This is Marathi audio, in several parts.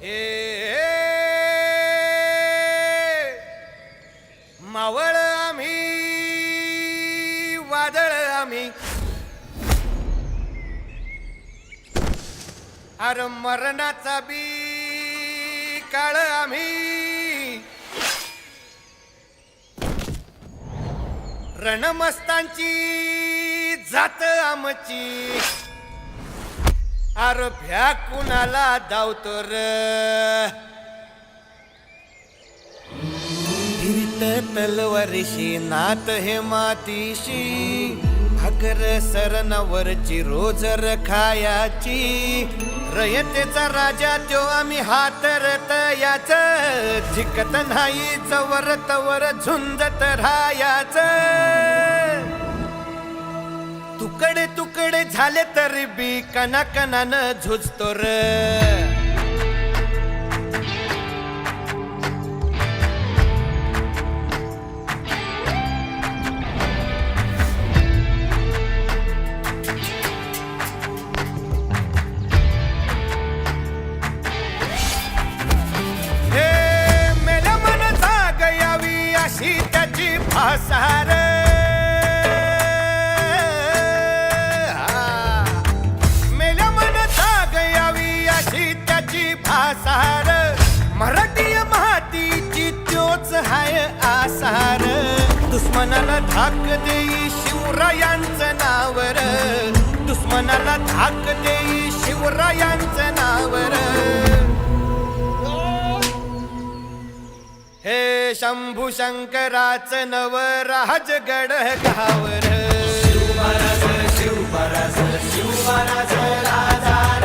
हे मावळ आम्ही वादळ आम्ही अरे मरणाचा बी काळ आम्ही रणमस्तांची जात आमची अरे भ्या कुणाला धावतो र हिरीत तलवारीशी नात हे मातीशी भाकर सरणावरची रोजर खायाची रयतेचा राजा त्यो आम्ही हातरत याच झिकत नाही जवर तवर झुंजत राहायाच तुकडे तुकडे झाले तरी बी कणाकणानं झुजतो र मेल्या मन जाग यावी अशी त्याची भासार आसार मराठी मातीची त्योच हाय आसार दुश्मनाला धाक देई शिवरायांचं नावर दुश्मनाला धाक देई शिवरायांचं नावर हे शंभू शंकराचं नवराजगड गावर शिवमहाराज शिवमहाराज शिवमहाराज राजार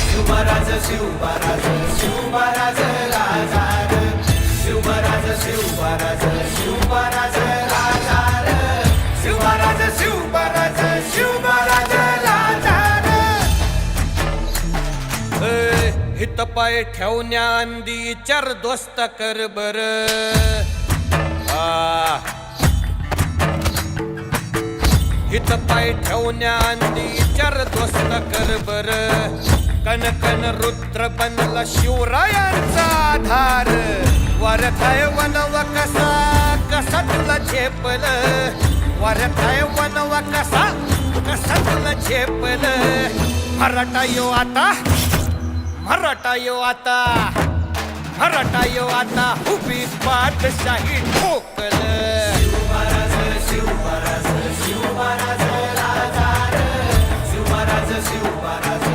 शिवमहाराज शिवमहाराज शिवमहाराज राजार शिवमहाराज शिवमहाराज शिवमहाराज राजार शिवमहाराज शिवमहाराज शिवमहाराज राजार हित पाय ठेवण्या अंदी चार दोस्त कर बर हित पाय ठेवण्या अंदी चार दोस्त कर बर कन कन रुद्र बनला शिवरायांचा आधार वारथाय वनवा कसा कसा तुला झेपल वारथाय वनवा कसा कसा तुला झेपल मराठा यो आता मराठा यो आता मराठा यो आता उभी बादशाही ठोकल शिवमहाराज शिवमहाराज शिवमहाराज राजार शिवमहाराज शिवमहाराज